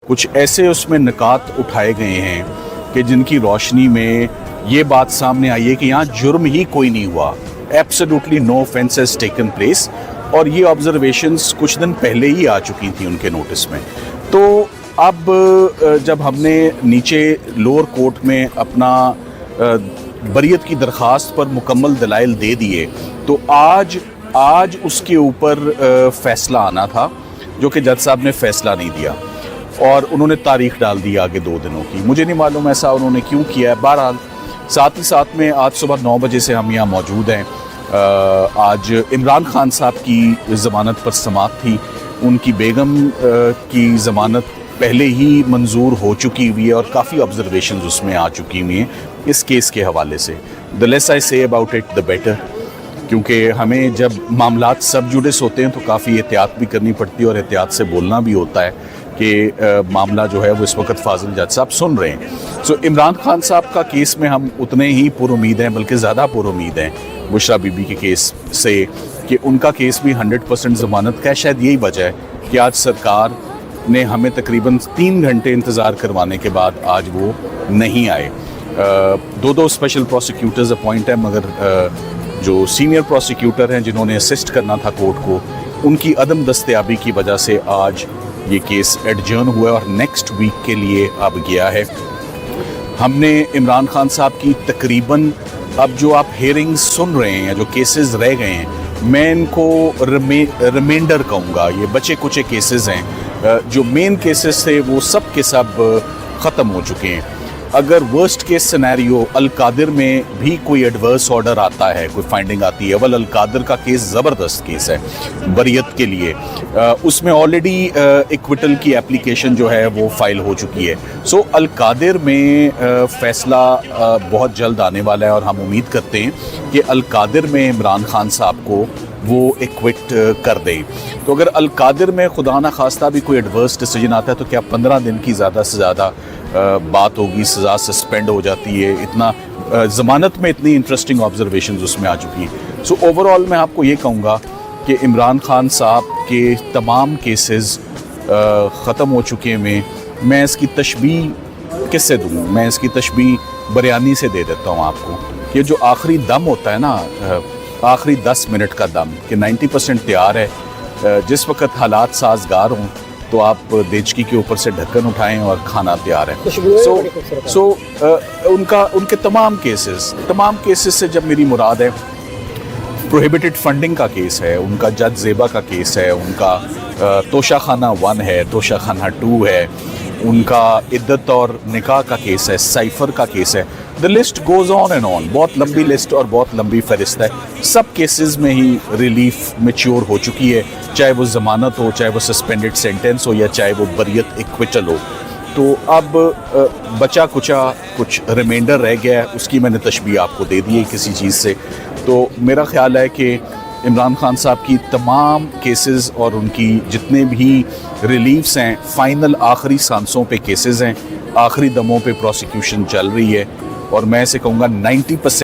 कुछ ऐसे उसमें निकात उठाए गए हैं कि जिनकी रोशनी में ये बात सामने आई है कि यहाँ जुर्म ही कोई नहीं हुआ, absolutely no offence has taken place. और ये ऑब्जर्वेशंस कुछ दिन पहले ही आ चुकी थी उनके नोटिस में। तो अब जब हमने नीचे लोअर कोर्ट में अपना बरियत की दरख्वास्त पर मुकम्मल दलाइल दे दिए, तो आज उसके ऊपर फ़ैसला आना था, जो कि जज साहब ने फ़ैसला नहीं दिया और उन्होंने तारीख डाल दी आगे 2 दिनों की। मुझे नहीं मालूम ऐसा उन्होंने क्यों किया है। बहरहाल साथ ही साथ में आज सुबह 9 बजे से हम यहाँ मौजूद हैं। आज इमरान खान साहब की ज़मानत पर समाअत थी। उनकी बेगम की ज़मानत पहले ही मंजूर हो चुकी हुई है और काफ़ी ऑब्जर्वेशंस उसमें आ चुकी हुई हैं इस केस के हवाले से। The less I say about it the better, क्योंकि हमें जब मामलात सब जुडिस होते हैं तो काफ़ी एहतियात भी करनी पड़ती है और एहतियात से बोलना भी होता है कि मामला जो है वो इस वक्त फाजिल जज साहब सुन रहे हैं। सो इमरान खान साहब का केस में हम उतने ही पुरुमीद हैं, बल्कि ज़्यादा पुरुमीद हैं बुशरा बीबी के केस से, कि उनका केस भी 100% ज़मानत का है। शायद यही वजह है कि आज सरकार ने हमें तकरीबन 3 घंटे इंतज़ार करवाने के बाद आज वो नहीं आए। 2 स्पेशल प्रोसिक्यूटर्स अपॉइंट हैं, मगर जो सीनियर प्रोसिक्यूटर हैं जिन्होंने असिस्ट करना था कोर्ट को, उनकी अदम दस्तयाबी की वजह से आज ये केस एडजर्न हुआ और नेक्स्ट वीक के लिए अब गया है। हमने इमरान खान साहब की तकरीबन अब जो आप हेयरिंग्स सुन रहे हैं, जो केसेस रह गए हैं, मैं इनको रिमाइंडर कहूँगा। ये बचे कुचे केसेस हैं, जो मेन केसेस थे वो सब के सब ख़त्म हो चुके हैं। अगर वर्स्ट केस सिनेरियो अल-कादिर में भी कोई एडवर्स ऑर्डर आता है, कोई फाइंडिंग आती है, अल कादिर का केस ज़बरदस्त केस है बरियत के लिए, उसमें ऑलरेडी इक्विटल की एप्लीकेशन जो है वो फाइल हो चुकी है। सो अल-कादिर में फ़ैसला बहुत जल्द आने वाला है और हम उम्मीद करते हैं कि अल-कादिर में इमरान खान साहब को वो एक्विट कर दें। तो अगर अल-कादिर में खुदा न खास्ता भी कोई एडवर्स डिसीजन आता है तो क्या 15 दिन की ज़्यादा से ज़्यादा बात होगी, सज़ा सस्पेंड हो जाती है। इतना ज़मानत में इतनी इंटरेस्टिंग ऑब्जर्वेशंस उसमें आ चुकी हैं। सो ओवरऑल मैं आपको ये कहूँगा कि इमरान खान साहब के तमाम केसेस ख़त्म हो चुके हैं। मैं इसकी तशबीह किससे दूँ? मैं इसकी तशबीह बिरयानी से दे देता हूँ आपको। ये जो आखिरी दम होता है ना, आखिरी 10 मिनट का दम, कि 90% तैयार है, जिस वक्त हालात साजगार हों तो आप देचकी के ऊपर से ढक्कन उठाएं और खाना तैयार है। उनके तमाम केसेस से जब मेरी मुराद है, प्रोहिबिटेड फंडिंग का केस है, उनका जज ज़ेबा का केस है, उनका तोशाखाना 1 है, तोशाखाना 2 है, उनका इद्दत और निकाह का केस है, साइफर का केस है, the list goes on and on. बहुत लंबी लिस्ट और बहुत लंबी फहरिस्त है। सब केसेस में ही रिलीफ मैच्योर हो चुकी है, चाहे वो ज़मानत हो, चाहे वो सस्पेंडेड सेंटेंस हो, या चाहे वो बरियत इक्विटल हो। तो अब बचा कुचा कुछ रिमाइंडर रह गया है, उसकी मैंने तशबीह आपको दे दी है किसी चीज़ से। तो मेरा ख़्याल है कि इमरान खान साहब की तमाम केसेस और उनकी जितने भी रिलीफ्स हैं, फ़ाइनल आखिरी सांसों पे केसेस हैं, आखिरी दमों पे प्रोसिक्यूशन चल रही है, और मैं ऐसे कहूँगा 90%